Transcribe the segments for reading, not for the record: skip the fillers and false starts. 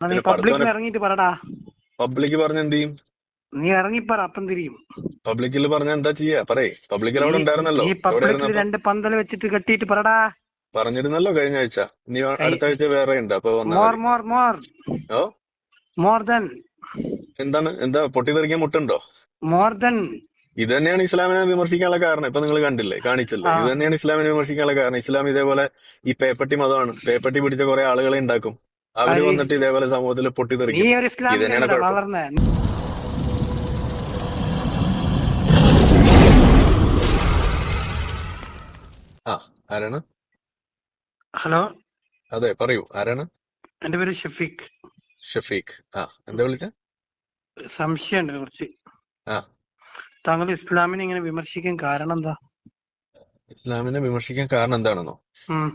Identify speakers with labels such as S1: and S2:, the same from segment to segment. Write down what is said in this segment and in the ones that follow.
S1: നീ
S2: പിന്നെ
S1: പബ്ലിക്കിൽ
S2: പഠിത്തവനെ
S1: ഇറങ്ങിയിട്ട് പറടാ.
S2: പബ്ലിക് പറഞ്ഞ എന്ത് ചെയ്യും?
S1: നീ ഇറങ്ങിപ്പറ, അപ്പം തിരിയും.
S2: പബ്ലിക്കിൽ പറഞ്ഞ എന്താ ചെയ്യാ? പറയേ. പബ്ലിക്കിൽ
S1: നീ
S2: അവിടെ ഉണ്ടായിരുന്നല്ലോ.
S1: നീ
S2: എവിടെ
S1: പബ്ലിക്കിൽ
S2: ഇരുന്നപ്പോ
S1: 2 പന്തൽ വെച്ചിട്ട് കെട്ടിയിട്ട് പറടാ.
S2: പറഞ്ഞിരുന്നല്ലോ കഴിഞ്ഞ ആഴ്ച. നീ അടുത്ത ആഴ്ച വേറെ ഉണ്ട്, അപ്പൊ വന്നാ
S1: മോർ
S2: മതി.
S1: മോർ മോർ
S2: ഓ,
S1: മോർ ദൻ
S2: എന്താണ്? എന്താ പൊട്ടിത്തെറിക്കാൻ മുട്ടുണ്ടോ?
S1: More than.
S2: ഇത് തന്നെയാണ് ഇസ്ലാമിനെ വിമർശിക്കാനുള്ള കാരണം. ഇപ്പൊ നിങ്ങൾ കണ്ടില്ലേ, കാണിച്ചില്ലേ? ഇത് തന്നെയാണ് ഇസ്ലാമിനെ വിമർശിക്കാനുള്ള കാരണം. ഇസ്ലാം ഇതേപോലെ ഈ പേപ്പട്ടി മതമാണ്. പേപ്പട്ടി പിടിച്ച കുറെ ആളുകളെ ഉണ്ടാക്കും. അവര് വന്നിട്ട് ഇതേപോലെ സമൂഹത്തിൽ
S1: നീ
S2: പൊട്ടിത്തെറിക്കും.
S1: ഒരു
S2: ഇത്
S1: ഇസ്ലാമിൽ
S2: തന്നെയാണ് കുഴപ്പം.
S1: വളർന്നേ.
S2: ആ, ആരാണ്?
S1: ഹലോ,
S2: അതെ, പറയൂ. ആരാണ്?
S1: എന്റെ പേര് ഷഫീഖ്.
S2: ഷഫീഖ്. ആ, എന്താ വിളിച്ച?
S1: സംശയമുണ്ട് കുറച്ച്.
S2: ആ,
S1: താങ്കൾ ഇസ്ലാമിനെ ഇങ്ങനെ വിമർശിക്കാൻ കാരണം എന്താ?
S2: ഇസ്ലാമിനെ വിമർശിക്കാൻ കാരണം എന്താണെന്നോ?
S1: ഉം.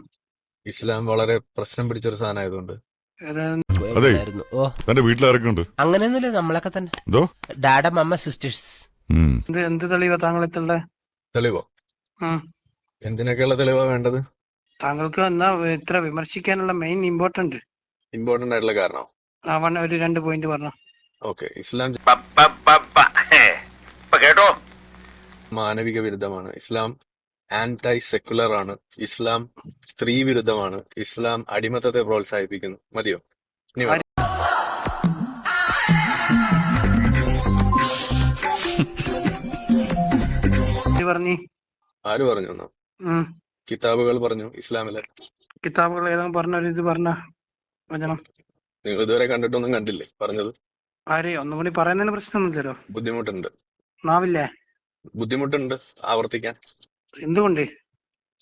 S2: ഇസ്ലാം വളരെ പ്രശ്നം പിടിച്ചൊരു സാധനം ആയതുകൊണ്ട്.
S3: അതെ, തന്റെ വീട്ടിലാരൊക്കെ ഉണ്ട്?
S4: അങ്ങനെയൊന്നുമില്ല, നമ്മളൊക്കെ തന്നെ.
S3: എന്തോ
S4: ഡാഡ, മമ്മ, സിസ്റ്റേഴ്സ്.
S1: എന്ത് തെളിവാ താങ്കൾ എത്തുള്ള?
S2: തെളിവോ? എന്തിനൊക്കെയുള്ള തെളിവാ വേണ്ടത്?
S1: താങ്കൾക്ക് എന്നാ ഇത്ര വിമർശിക്കാനുള്ള മെയിൻ ഇമ്പോർട്ടന്റ്
S2: ആയിട്ടുള്ള കാരണം?
S1: ഒരു 2 പോയിന്റ് പറഞ്ഞു.
S2: ഓക്കെ. ഇസ്ലാം
S5: കേട്ടോ,
S2: മാനവിക വിരുദ്ധമാണ്. ഇസ്ലാം ആന്റൈ സെക്കുലർ ആണ്. ഇസ്ലാം സ്ത്രീ വിരുദ്ധമാണ്. ഇസ്ലാം അടിമത്തത്തെ പ്രോത്സാഹിപ്പിക്കുന്നു. മതിയോ? ഇനി വേണോ? ആര് പറഞ്ഞു എന്നോ? കിതാബുകൾ പറഞ്ഞു. ഇസ്ലാമിലെ
S1: കിതാബുകൾ ഏതാ പറഞ്ഞ ഇത് പറഞ്ഞ വചനം
S2: നിങ്ങൾ ഇതുവരെ കണ്ടിട്ടൊന്നും കണ്ടില്ലേ പറഞ്ഞത്?
S1: ആരെ ഒന്നും കൂടി പറയുന്നതിന് പ്രശ്നമൊന്നുമില്ലല്ലോ.
S2: ബുദ്ധിമുട്ടുണ്ട്.
S1: നാവില്ലേ?
S2: ബുദ്ധിമുട്ടുണ്ട് ആവർത്തിക്കാൻ.
S1: എന്തുകൊണ്ട്?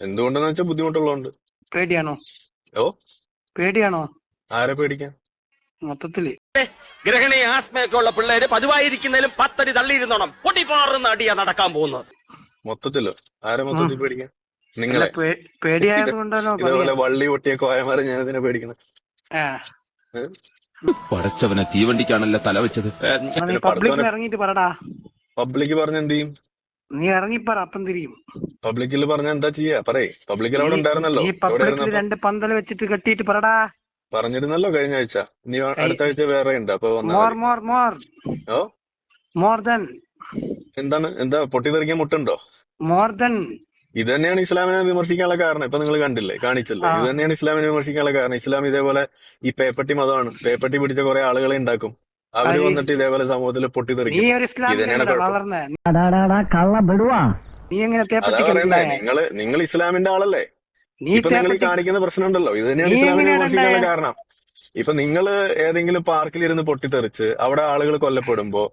S2: എന്തുകൊണ്ടെന്ന് വെച്ചാൽ ബുദ്ധിമുട്ടുള്ളതുകൊണ്ട്.
S1: പേടിയാണോ?
S2: ഓ,
S1: പേടിയാണോ?
S2: ആരെ പേടിക്കാൻ?
S1: മൊത്തത്തില്
S5: ഗ്രഹണി ആസ്മയൊക്കെ ഉള്ള പിള്ളേര് പതിവായിരിക്കുന്നതിലും 10 അടി തള്ളിയിരുന്നോണം പൊട്ടിപ്പാറുന്ന അടിയാ നടക്കാൻ പോകുന്നത്.
S2: മൊത്തത്തിലോ? ആരെ മൊത്തത്തിൽ പേടിക്കാൻ? നിങ്ങളെ
S1: പേടിയായത് കൊണ്ടല്ലോ
S2: ഇതേപോലെ വള്ളി പൊട്ടിയ കോയമാരെ ഞാൻ ഇതിനെ പേടിക്കണം.
S6: പടച്ചവനെ, തീവണ്ടിക്കാണല്ലോ തല വെച്ചത്.
S1: നീ പബ്ലിക്കിൽ ഇറങ്ങിയിട്ട് പറടാ.
S2: പബ്ലിക് പറഞ്ഞ എന്ത് ചെയ്യും?
S1: നീ ഇറങ്ങിപ്പറ, അപ്പം തിരിയും.
S2: പബ്ലിക്കിൽ പറഞ്ഞ എന്താ ചെയ്യാ? പറയേ. പബ്ലിക്കിൽ അവിടെ ഉണ്ടായിരുന്നല്ലോ.
S1: നീ പബ്ലിക്കിൽ 2 പന്തൽ വെച്ചിട്ട് കെട്ടിയിട്ട് പറടാ.
S2: പറഞ്ഞിരുന്നല്ലോ കഴിഞ്ഞ ആഴ്ച. നീ അടുത്ത ആഴ്ച വേറെ ഉണ്ട്, അപ്പൊ വന്നാ
S1: മോർ
S2: മതി.
S1: മോർ മോർ
S2: ഓ,
S1: മോർ ദൻ.
S2: എന്താണ്? എന്താ പൊട്ടിത്തെറിക്കാൻ മുട്ടുണ്ടോ?
S1: More than.
S2: ഇത് തന്നെയാണ് ഇസ്ലാമിനെ വിമർശിക്കാനുള്ള കാരണം. ഇപ്പൊ നിങ്ങൾ കണ്ടില്ലേ, കാണിച്ചില്ലേ? ഇത് തന്നെയാണ് ഇസ്ലാമിനെ വിമർശിക്കാനുള്ള കാരണം. ഇസ്ലാം ഇതേപോലെ ഈ പേപ്പട്ടി മതമാണ്. പേപ്പട്ടി പിടിച്ച കുറെ ആളുകളെ ഉണ്ടാക്കും. അവര് വന്നിട്ട് ഇതേപോലെ സമൂഹത്തിൽ പൊട്ടിത്തെറിക്കും.
S1: നീ ഒരു ഇസ്ലാമിൽ
S2: ഇത് തന്നെയാണ് കുഴപ്പം.
S1: വളർന്നേ. നീ എങ്ങനെ
S2: അതാ പറയുന്നേ, നിങ്ങൾ ഇസ്ലാമിന്റെ ആളല്ലേ? ഇപ്പൊ നിങ്ങൾ ഈ കാണിക്കുന്ന പ്രശ്നമുണ്ടല്ലോ, ഇത് തന്നെയാണ് ഇസ്ലാമിനെ വിമർശിക്കാനുള്ള കാരണം. ഇപ്പൊ നിങ്ങൾ ഏതെങ്കിലും പാർക്കിൽ ഇരുന്ന് പൊട്ടിത്തെറിച്ച് അവിടെ ആളുകൾ കൊല്ലപ്പെടുമ്പോ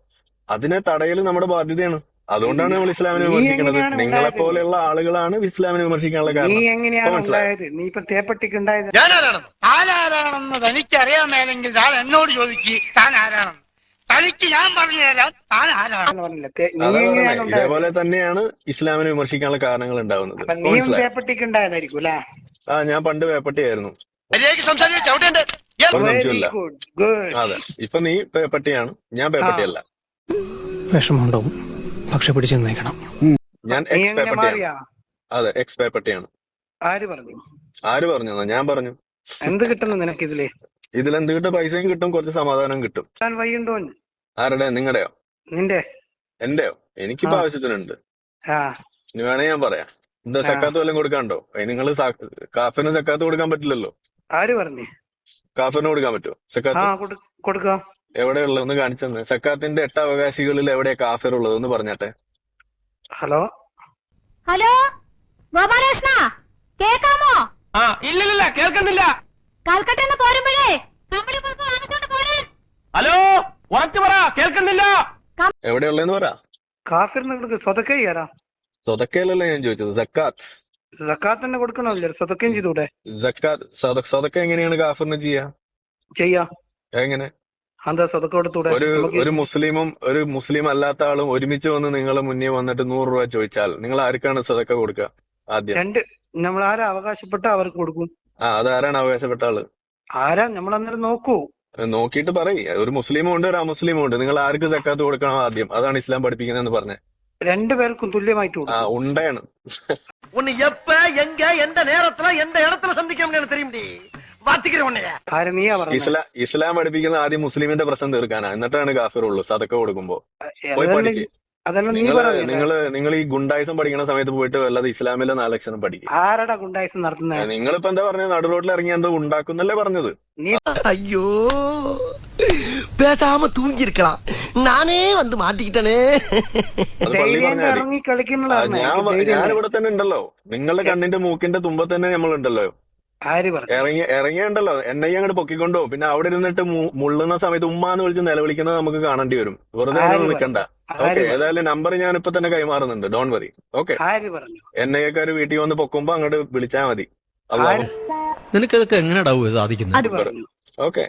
S2: അതിനെ തടയൽ നമ്മുടെ ബാധ്യതയാണ്. അതുകൊണ്ടാണ് നമ്മൾ ഇസ്ലാമിനെ വിമർശിക്കുന്നത്. നിങ്ങളെ പോലെയുള്ള ആളുകളാണ് ഇസ്ലാമിനെ വിമർശിക്കാനുള്ള
S1: നീ
S2: കാരണം.
S1: എങ്ങനെയാണ് ഉണ്ടായത്? നീ ഇപ്പൊ തേപ്പട്ടിക്ക് ഉണ്ടായത്?
S7: ആരാണെന്ന് തനിക്കറിയാമേലെങ്കിൽ താൻ എന്നോട് ചോദിക്ക്, താൻ ആരാണെന്ന്. തനിക്ക് ഞാൻ പറഞ്ഞു തരാം താൻ ആരാണെന്ന്.
S1: പറഞ്ഞില്ല.
S2: അതാ പറഞ്ഞത്, ഇതേപോലെ തന്നെയാണ് ഇസ്ലാമിനെ വിമർശിക്കാനുള്ള കാരണങ്ങൾ ഉണ്ടാവുന്നത്.
S1: നീയും തേപ്പട്ടിക്ക് ഉണ്ടായതായിരിക്കും അല്ലെ?
S2: ആ, ഞാൻ പണ്ട് പേപ്പട്ടിയായിരുന്നു. ഒരു
S1: വെരി
S2: സംശയമില്ല.
S1: Good, good.
S2: അതെ, ഇപ്പൊ നീ പേപ്പട്ടിയാണ്, ഞാൻ പേപ്പട്ടിയല്ല.
S4: വിഷമമുണ്ടാവും, പക്ഷെ പിടിച്ചെന്നേക്കണം.
S2: ഞാൻ
S1: നീ
S2: എക്സ്
S1: എങ്ങനെ
S2: പേപ്പട്ടിയാണ്.
S1: മാറിയാ?
S2: അതെ, എക്സ് പേപ്പട്ടിയാണ്.
S1: ആര് പറഞ്ഞു?
S2: ആര് പറഞ്ഞു? ഞാൻ പറഞ്ഞു.
S1: എന്ത് കിട്ടുന്നു നിനക്ക് ഇതില്?
S2: ഇതിലെന്ത് കിട്ടും? പൈസയും കിട്ടും, കുറച്ച് സമാധാനം കിട്ടും.
S1: ഞാൻ വയ്യുണ്ടോ?
S2: ആരുടെ? നിങ്ങളുടെയോ?
S1: നിന്റെ?
S2: എന്റെയോ? എനിക്കിപ്പോ ആവശ്യത്തിനുണ്ട്. ഇനി വേണേ ഞാൻ പറയാം. എന്താ സക്കാത്ത് വല്ലതും കൊടുക്കാണ്ടോ? നിങ്ങൾ കാഫിന് സക്കാത്ത് കൊടുക്കാൻ പറ്റില്ലല്ലോ.
S1: ആര് പറഞ്ഞു?
S2: കാഫിന് കൊടുക്കാൻ പറ്റുമോ സക്കാത്ത്?
S1: കൊടുക്കാം.
S2: എവിടെയുള്ളത്? ഒന്ന് കാണിച്ചെന്ന്. സക്കാത്തിന്റെ 8 അവകാശികളിൽ എവിടെയാ കാഫിർ ഉള്ളത്? ഒന്ന് പറഞ്ഞാട്ടെ.
S1: ഹലോ
S8: ഹലോ, ഗോപാലകൃഷ്ണ കേക്കാമോ?
S5: ഇല്ലില്ല, കേൾക്കുന്നില്ല.
S8: കൽക്കട്ടന്ന് പോരുമ്പോഴേ കമ്പിളിപ്പുറത്ത് വാങ്ങിച്ചോണ്ട് പോരാൻ.
S5: ഹലോ, ഉറച്ചു പറ, കേൾക്കുന്നില്ല.
S2: എവിടെയുള്ളതെന്ന് പറ.
S1: കാഫിറിന് സ്വതക്ക ചെയ്യാറാ?
S2: സ്വതക്കയിലല്ല ഞാൻ ചോദിച്ചത്, സക്കാത്ത്.
S1: സക്കാത്ത് തന്നെ കൊടുക്കണമല്ലോ, സ്വതക്കയും ചെയ്തൂടെ?
S2: സ്വതക്ക എങ്ങനെയാണ് കാഫിറിന് ചെയ്യാ? എങ്ങനെ?
S1: എന്താ സ്വതക്ക കൊടുത്തൂടെ?
S2: ഒരു മുസ്ലിം അല്ലാത്ത ആളും ഒരുമിച്ച് വന്ന് നിങ്ങളെ മുന്നിൽ വന്നിട്ട് 100 രൂപ ചോദിച്ചാൽ നിങ്ങൾ ആർക്കാണ് സദക്ക കൊടുക്കുക? ആദ്യം
S1: നമ്മൾ ആരാ അവകാശപ്പെട്ട അവർക്ക് കൊടുക്കും.
S2: അതാരാണ് അവകാശപ്പെട്ട ആള്?
S1: ആരാ നമ്മൾ അന്നേരം നോക്കൂ.
S2: നോക്കിയിട്ട് പറയ്. ഒരു മുസ്ലിമും ഉണ്ട്, ഒരു അമുസ്ലിമും ഉണ്ട്. നിങ്ങൾ ആർക്ക് സക്കാത്ത് കൊടുക്കണം ആദ്യം? അതാണ് ഇസ്ലാം പഠിപ്പിക്കുന്നതെന്ന് പറഞ്ഞേ.
S1: 2 പേർക്കും തുല്യമായിട്ട് കൊടുക്കും.
S2: ഉണ്ടയാണ്.
S5: உன்னை எப்ப எங்க எந்த நேரத்துல எந்த இடத்துல சந்திக்கணும்னு எனக்கு தெரியும்.
S1: ആര് നീയാ പറഞ്ഞത്?
S2: ഇസ്ലാം പഠിപ്പിക്കുന്ന ആദ്യം മുസ്ലിമിന്റെ പ്രശ്നം തീർക്കാനാ, എന്നിട്ടാണ് കാഫിറുള്ളൂ സദക്ക കൊടുക്കുമ്പോ. പോയി പഠിക്ക്.
S1: അതല്ല നീ
S2: നിങ്ങൾ ഈ ഗുണ്ടായിസം പഠിക്കുന്ന സമയത്ത് പോയിട്ട് വല്ലാതെ ഇസ്ലാമിലെ 4 അക്ഷരം പഠിക്കും.
S1: ആരടാ ഗുണ്ടായിസം നടത്തുന്നത്?
S2: നിങ്ങളിപ്പോ എന്താ പറഞ്ഞത്? നടു റോഡിൽ ഇറങ്ങി എന്തോ ഉണ്ടാക്കുന്നല്ലേ പറഞ്ഞത്?
S9: ஐயோ பேசாம தூங்கி இருக்கலாம், நானே வந்து மாட்டிக்கிட்டனே.
S2: അത് പള്ളി പറഞ്ഞാൽ
S1: ഇറങ്ങി കളിക്കുന്നതാണ്.
S2: ഞാനിവിടെ തന്നെ ഉണ്ടല്ലോ, നിങ്ങളുടെ കണ്ണിന്റെ മൂക്കിന്റെ തുമ്പത്ത് തന്നെ നമ്മളുണ്ടല്ലോ.
S1: ആര് പറഞ്ഞു?
S2: ഇറങ്ങിയുണ്ടല്ലോ, എന്നെ അങ്ങോട്ട് പൊക്കിക്കൊണ്ടോ. പിന്നെ അവിടെ ഇരുന്നിട്ട് മുള്ളുന്ന സമയത്ത് ഉമ്മാന്ന് വിളിച്ച് നിലവിളിക്കുന്നത് നമുക്ക് കാണേണ്ടി വരും. വെറുതെ നിൽക്കണ്ട. ഓക്കെ, ഏതായാലും നമ്പർ ഞാൻ ഇപ്പൊ തന്നെ കൈമാറുന്നുണ്ട്, ഡോൺ വറി. ഓക്കെ, എൻഐക്കാര് വീട്ടിൽ വന്ന് പൊക്കുമ്പോ അങ്ങോട്ട് വിളിച്ചാൽ മതി.
S10: നിനക്കതൊക്കെ എങ്ങനെയാ സാധിക്കുന്നത്?
S2: ഓക്കെ,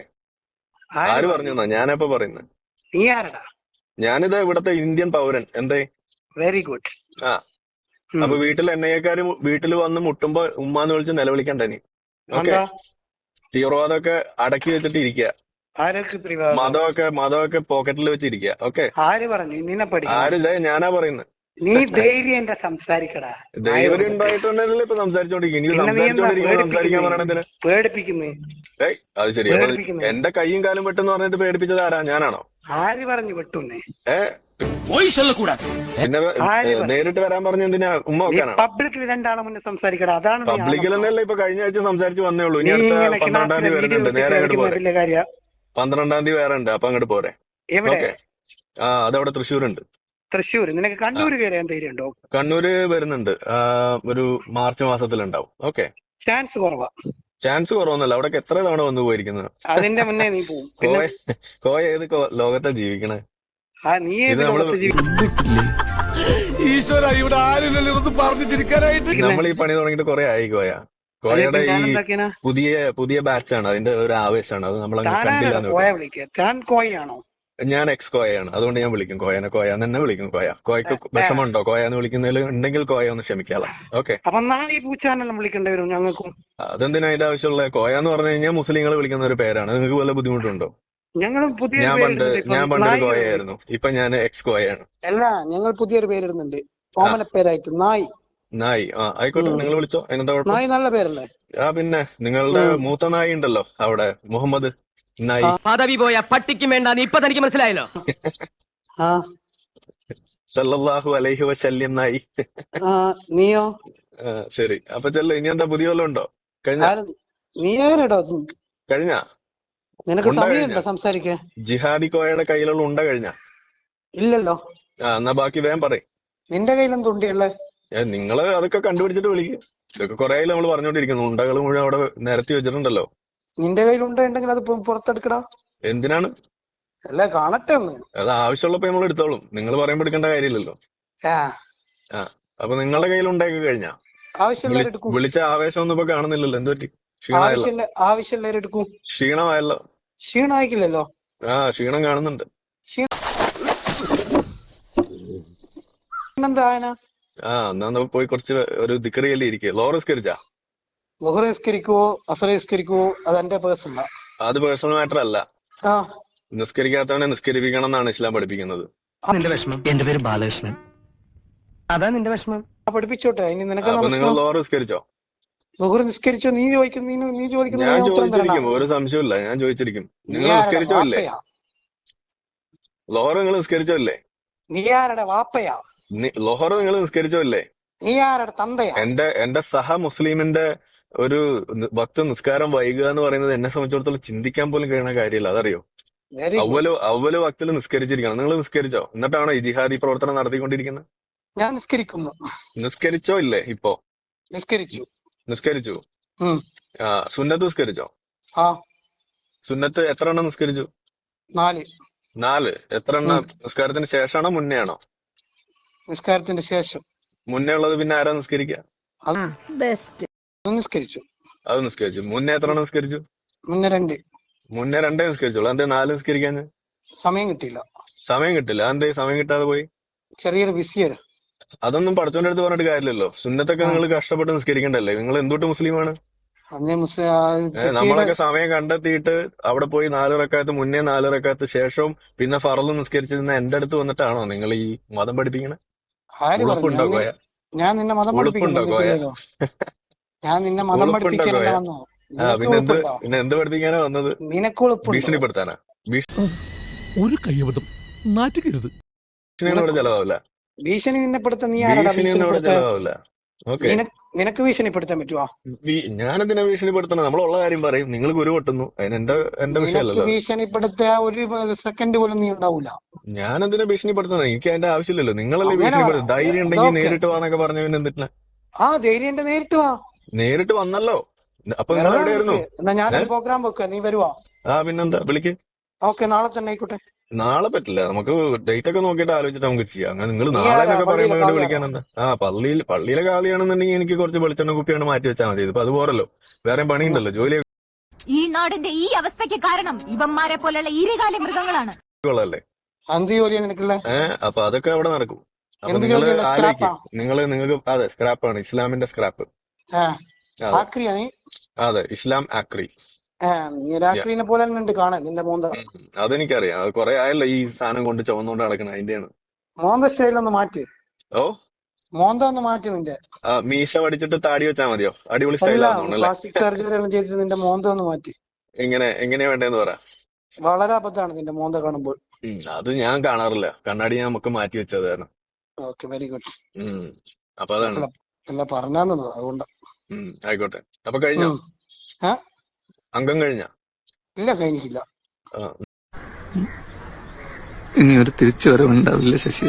S2: ആര് പറഞ്ഞു? ഞാനപ്പോ പറയുന്നത്
S1: നീ ആരടാ?
S2: ഞാനിത് ഇവിടത്തെ ഇന്ത്യൻ പൗരൻ. എന്തേ?
S1: Very good.
S2: ആ, അപ്പൊ വീട്ടിൽ എൻഐക്കാര് വീട്ടിൽ വന്ന് മുട്ടുമ്പോ ഉമ്മാന്ന് വിളിച്ച് നിലവിളിക്കണ്ട നീ. ഓക്കെ, തീവ്രവാദമൊക്കെ അടക്കി വെച്ചിട്ട് ഇരിക്കുക, മതമൊക്കെ പോക്കറ്റിൽ വെച്ചിരിക്കുക. ഓക്കെ,
S1: ആര് പറഞ്ഞു? നിന്നെ
S2: ആര്? ഞാനാ പറയുന്നത്.
S1: നീ ധൈര്യം സംസാരിക്കടാ.
S2: ധൈര്യം ഉണ്ടായിട്ടുണ്ടല്ലോ ഇപ്പൊ സംസാരിക്കാൻ പറയണതിന്.
S1: പേടിപ്പിക്കുന്നേ.
S2: അത് ശരി. എന്റെ കൈയും കാലും വെട്ടെന്ന് പറഞ്ഞിട്ട് പേടിപ്പിച്ചത് ആരാ? ഞാനാണോ?
S1: ആര് പറഞ്ഞു വെട്ടുന്നേ?
S2: പിന്നെ നേരിട്ട് വരാൻ പറഞ്ഞ എന്തിനാ? ഉമ്മ വെക്കാനാണ്?
S1: പബ്ലിക്കിൽ 2 ആളെ മുന്നേ സംസാരിക്കടാ. അതാണ്
S2: പബ്ലിക്കിൽ തന്നെയല്ലേ ഇപ്പൊ കഴിഞ്ഞ ആഴ്ച സംസാരിച്ച് വന്നേ ഉള്ളൂ. ഇനി അടുത്ത 12-ാം തീയതി വരുന്നുണ്ട്. നേരെ അങ്ങോട്ട് പോരെ. 12-ാം തീയതി വേറെ ഉണ്ട്, അപ്പൊ അങ്ങോട്ട് പോരെ.
S1: എവിടെ?
S2: ആ, അതവിടെ തൃശ്ശൂരുണ്ട്.
S1: തൃശ്ശൂർ? നിനക്ക് കണ്ണൂര് കയറിയാൻ ധൈര്യം ഉണ്ടോ?
S2: കണ്ണൂര് വരുന്നുണ്ട്, ഒരു മാർച്ച് മാസത്തിലുണ്ടാവും. ഓക്കെ,
S1: ചാൻസ് കുറവാ.
S2: ചാൻസ് കുറവൊന്നുമല്ല, അവിടെ എത്ര തവണ വന്നു പോയിരിക്കുന്നത്.
S1: അതിന്റെ മുന്നേ നീ പോകും.
S2: കോയ ഏത് ലോകത്താ ജീവിക്കണേ?
S1: നീ
S2: നമ്മൾ ഈ പണി തുടങ്ങിയിട്ട് കുറെ ആയി. കോയയുടെ ഈ പുതിയ ബാച്ചാണ്, അതിന്റെ ഒരു ആവേശമാണ്. അത് നമ്മൾ
S1: കോയാണോ?
S2: ഞാൻ എക്സ് കോയാണ്, അതുകൊണ്ട് ഞാൻ വിളിക്കും കോയനെ. കോയാന്ന് തന്നെ വിളിക്കും. കോയക്ക് വിഷമമുണ്ടോ കോയാന്ന് വിളിക്കുന്നതിൽ? ഉണ്ടെങ്കിൽ കോയ ഒന്ന് ക്ഷമിക്കാളാം. ഓക്കെ,
S1: വിളിക്കേണ്ടി വരും ഞങ്ങൾക്കും.
S2: അതെന്തിനാ അതിന്റെ ആവശ്യമുള്ള? കോയാന്ന് പറഞ്ഞു കഴിഞ്ഞാൽ മുസ്ലിങ്ങൾ വിളിക്കുന്ന ഒരു പേരാണ്. നിങ്ങൾക്ക് വല്ല ബുദ്ധിമുട്ടുണ്ടോ? ഞാൻ പണ്ടൊരു കോയായിരുന്നു, ഇപ്പൊ ഞാൻ എക്സ് കോയാണ്.
S1: അല്ല, ഞങ്ങൾ പുതിയൊരു പേരിടുന്നുണ്ട്, കോമന പേരായിട്ട് നായി.
S2: നായി? ആ, ആയിക്കോട്ടെ, നിങ്ങൾ വിളിച്ചോ, അതിനെന്താ കുഴപ്പം?
S1: നായി നല്ല പേരല്ലേ?
S2: ആ, പിന്നെ നിങ്ങളുടെ മൂത്ത നായി ഉണ്ടല്ലോ അവിടെ, മുഹമ്മദ് നായി.
S5: പദവി പോയ പട്ടിക്കും വേണ്ട, ഇപ്പൊ തനിക്ക് മനസ്സിലായല്ലോ.
S2: സല്ലല്ലാഹു അലൈഹി വസല്ലം നായി.
S1: നീയോ?
S2: ശരി, അപ്പൊ ചെല്ല. ഇനി എന്താ പുതിയ വല്ലതും ഉണ്ടോ? കഴിഞ്ഞ
S1: നിനക്ക് സമയമുണ്ടോ സംസാരിക്കാൻ?
S2: ജിഹാദി കോയയുടെ കയ്യിലുള്ള ഉണ്ട കഴിഞ്ഞ?
S1: ഇല്ലല്ലോ.
S2: എന്നാ ബാക്കി വേഗം പറയും.
S1: നിന്റെ കയ്യിലും തുണ്ടിയല്ലേ?
S2: നിങ്ങള് അതൊക്കെ കണ്ടുപിടിച്ചിട്ട് വിളിക്കും. ഇതൊക്കെ കുറെ നമ്മൾ പറഞ്ഞോണ്ടിരിക്കുന്നു. ഉണ്ടകൾ മുഴുവൻ അവിടെ നിരത്തി വെച്ചിട്ടുണ്ടല്ലോ.
S1: നിന്റെ കയ്യിൽ ഉണ്ടെങ്കിൽ അത് പുറത്തെടുക്കടാ.
S2: എന്തിനാണ്?
S1: അല്ല, കാണട്ടെ ഒന്ന്.
S2: അത് ആവശ്യമുള്ളപ്പോ നമ്മൾ എടുത്തോളും. നിങ്ങൾ പറയുമ്പോ എടുക്കേണ്ട കാര്യമില്ലല്ലോ. അപ്പൊ നിങ്ങളുടെ കയ്യിൽ ഉണ്ടാക്കി കഴിഞ്ഞാ? വിളിച്ച ആവേശം ഒന്നും ഇപ്പൊ കാണുന്നില്ലല്ലോ. എന്ത് പറ്റി?
S1: ആവശ്യമുള്ളവരെടുക്കും.
S2: ക്ഷീണമായല്ലോ.
S1: ക്ഷീണമായിക്കില്ലല്ലോ.
S2: ക്ഷീണം കാണുന്നുണ്ട്. എന്നാ പോയി കുറച്ച് ഒരു ദിക്റിയല്ലേ ഇരിക്കുക. ലോറസ്കരിച്ചാ?
S1: നിസ്കരിക്കുവോ അസറസ്കരിക്കുവോ അത് എന്റെ പേഴ്സണലാ.
S2: അത് പേഴ്സണൽ മാറ്റർ അല്ല. നിസ്കരിക്കാത്തവനെ നിസ്കരിപ്പിക്കണം എന്നാണ് ഇസ്ലാം പഠിപ്പിക്കുന്നത്.
S5: നിന്റെ വിഷമം? എന്റെ പേര് ബാലകൃഷ്ണൻ. അതാ നിന്റെ വിഷമം?
S1: പഠിപ്പിച്ചോട്ടെ. ഇനി നിനക്ക്
S2: നിങ്ങൾ ലോറസ്കരിച്ചോ?
S1: നിസ്കരിച്ചോ? നീ ചോദിക്കുന്നു.
S2: ഞാൻ ചോദിച്ചിരിക്കും, ഒരു സംശയമില്ല. ഞാൻ ചോദിച്ചിരിക്കും. നിങ്ങൾ നിസ്കരിച്ചോ ഇല്ലേ? ലോഹർ നിങ്ങൾ നിസ്കരിച്ചോ ഇല്ലേ?
S1: നീ ആരുടെ വാപ്പയാ?
S2: ലോഹർ നിങ്ങൾ നിസ്കരിച്ചോ ഇല്ലേ?
S1: നീ ആരുടെ തന്തയാ?
S2: എന്റെ സഹ മുസ്ലിമിന്റെ ഒരു ഭക്ത നിസ്കാരം വൈകുക എന്ന് പറയുന്നത് എന്നെ സംബന്ധിച്ചിടത്തോളം ചിന്തിക്കാൻ പോലും കഴിയുന്ന കാര്യമില്ല. അതറിയോ? അവല് ഭക്തിൽ നിസ്കരിച്ചിരിക്കണം. നിങ്ങൾ നിസ്കരിച്ചോ? എന്നിട്ടാണോ ഈ ജിഹാദി പ്രവർത്തനം നടത്തിക്കൊണ്ടിരിക്കുന്നത്?
S1: ഞാൻ നിസ്കരിക്കുന്നു.
S2: നിസ്കരിച്ചോ ഇല്ലേ? ഇപ്പോ
S1: നിസ്കരിച്ചു.
S2: സുന്നത്ത് നിസ്കരിച്ചോ? സുന്നത്ത് എത്ര എണ്ണം നിസ്കരിച്ചു? 4. എത്ര എണ്ണം നിസ്കാരത്തിന് ശേഷമാണോ മുന്നേ ആണോ?
S1: നിസ്കാരത്തിന്റെ ശേഷം.
S2: മുന്നേ ഉള്ളത് പിന്നെ ആരാ നിസ്കരിക്കുക?
S1: നിസ്കരിച്ചു.
S2: അത് നിസ്കരിച്ചു. മുന്നേ എത്ര എണ്ണം നിസ്കരിച്ചു?
S1: മുന്നേ 2.
S2: മുന്നേ 2 നിസ്കരിച്ചോളൂ. എന്തേ 4 നിസ്കരിക്കാൻ?
S1: സമയം കിട്ടില്ല.
S2: എന്തേ സമയം കിട്ടാതെ പോയി?
S1: ചെറിയൊരു ബിസിയാണ്.
S2: അതൊന്നും പഠിച്ചോന്റെ അടുത്ത് പറഞ്ഞിട്ട് കാര്യമില്ലല്ലോ. സുന്നത്തൊക്കെ നിങ്ങൾ കഷ്ടപ്പെട്ട് നിസ്കരിക്കണ്ടല്ലേ? നിങ്ങൾ എന്തുകൊണ്ട് മുസ്ലിമാണ്? നമ്മളൊക്കെ സമയം കണ്ടെത്തിയിട്ട് അവിടെ പോയി 4 റക്അത്ത് മുന്നേ 4 റക്അത്ത് ശേഷവും പിന്നെ ഫർള് നിസ്കരിച്ചിരുന്ന എന്റെ അടുത്ത് വന്നിട്ടാണോ നിങ്ങൾ ഈ മതം പഠിപ്പിക്കണേ? ഉളുപ്പുണ്ടോ കോയ?
S1: ഞാൻ നിന്നെ മതം പഠിപ്പിക്കണ്ടോ?
S2: പിന്നെ എന്ത് പഠിപ്പിക്കാനാ വന്നത്?
S1: നിനക്ക് എളുപ്പമുണ്ടോ?
S2: ഭീഷണിപ്പെടുത്താനാ?
S10: ഒരു കയ്യബദ്ധം നാറ്റുകരുത്.
S2: ഭീഷണിയോടെ ചെലവാവില്ല.
S1: ഭീഷണി നിന്നെപ്പെടുത്താൻ നീ ആരാടാ
S2: ഭീഷണിയോടെ ചെലവാവില്ല. ഓക്കെ,
S1: നിനക്ക് ഭീഷണിപ്പെടുത്താൻ പറ്റുമോ?
S2: ഞാനെന്തിനാ ഭീഷണിപ്പെടുത്തണം? നമ്മളുള്ള കാര്യം പറയും, നിങ്ങൾ കുരു പൊട്ടുന്നു, അതിന് എന്റെ വിഷയമല്ലല്ലോ.
S1: ഭീഷണിപ്പെടുത്ത ഒരു സെക്കൻഡ് പോലും നീ ഉണ്ടാവൂല.
S2: ഞാനെന്തിനാ ഭീഷണിപ്പെടുത്തുന്നത്? എനിക്ക് അതിന്റെ ആവശ്യമില്ലല്ലോ. നിങ്ങളല്ലേ ഭീഷണിപ്പെടുത്തുന്നത്? ധൈര്യം ഉണ്ടെങ്കിൽ നേരിട്ട് വാന്നൊക്കെ പറഞ്ഞു. പിന്നെ എന്തിനാ?
S1: ആ ധൈര്യം നേരിട്ട് വാ.
S2: നേരിട്ട് വന്നല്ലോ. അപ്പൊ നിങ്ങൾ എവിടെയായിരുന്നു?
S1: എന്നാ ഞാനൊരു പ്രോഗ്രാം വെക്കുക, നീ വരുവാ?
S2: പിന്നെന്താ, വിളിക്ക്.
S1: ഓക്കെ, നാളെ തന്നെ ആയിക്കോട്ടെ.
S2: നാളെ പറ്റില്ല, നമുക്ക് ഡേറ്റ് ഒക്കെ നോക്കിയിട്ട് ആലോചിച്ചിട്ട് നമുക്ക് ചെയ്യാം. അങ്ങനെ നിങ്ങൾ നാളെ എന്നൊക്കെ പറയുമ്പോൾ വിളിക്കാനെന്താ? പള്ളിയിലെ കാളിയാണെന്നുണ്ടെങ്കിൽ എനിക്ക് കുറച്ച് വെളിച്ചെണ്ണ കുപ്പിയാണ് മാറ്റി വെച്ചാൽ മതി. ഇപ്പൊ അത് പോരല്ലോ, വേറെ പണിയുണ്ടല്ലോ, ജോലി.
S8: ഈ നാടിന്റെ ഈ അവസ്ഥയ്ക്ക് കാരണം ഇവന്മാരെ പോലുള്ള ഈരകാല മൃഗങ്ങളാണ്.
S2: അല്ലേ
S1: എന്ത് ജോലിയാണ് നിനക്കുള്ള?
S2: അപ്പൊ അതൊക്കെ അവിടെ നടക്കും. അപ്പൊ നിങ്ങൾ ആലോചിക്കും, നിങ്ങൾക്ക് അതെ സ്ക്രാപ്പാണ്, ഇസ്ലാമിന്റെ സ്ക്രാപ്പ്. അതെ, ഇസ്ലാം ആക്രി.
S1: നീ രാക്രീനെ പോലെ ഉണ്ട് കാണാൻ നിന്റെ മോന്ത.
S2: അതെനിക്കറിയാം, അത് കൊറേ ആയല്ലോ ഈ സാധനം കൊണ്ട് ചുവന്നുകൊണ്ട് നടക്കണം. അതിന്റെയാണ്.
S1: മോന്ത സ്റ്റൈലൊന്ന് മാറ്റി.
S2: ഓ,
S1: മോന്ത ഒന്ന് മാറ്റി നിന്റെ.
S2: മീശ പഠിച്ചിട്ട് താടി വെച്ചാ മതിയോ? അടിപൊളി സ്റ്റൈലാണല്ലേ?
S1: പ്ലാസ്റ്റിക് സർജറി എല്ലാം ചെയ്തിട്ട് നിന്റെ മോന്ത ഒന്ന് മാറ്റി.
S2: എങ്ങനെയാ വേണ്ടേന്ന് പറ.
S1: വളരെ അബദ്ധമാണ് നിന്റെ മോന്ത കാണുമ്പോൾ.
S2: അത് ഞാൻ കാണാറില്ല, കണ്ണാടി ഞാൻ നമുക്ക് മാറ്റി വെച്ചത് കാരണം.
S1: Okay, very good.
S2: അപ്പൊ അതാണ്
S1: എല്ലാം പറഞ്ഞാന്നത്, അതുകൊണ്ട്.
S2: ആയിക്കോട്ടെ. അപ്പൊ കഴിഞ്ഞോ? അംഗം കഴിഞ്ഞ?
S1: ഇല്ല, കഴിഞ്ഞിട്ടില്ല.
S10: ഇനി ഒരു തിരിച്ചു വരവുണ്ടാവില്ല ശശി.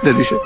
S10: രതീഷ്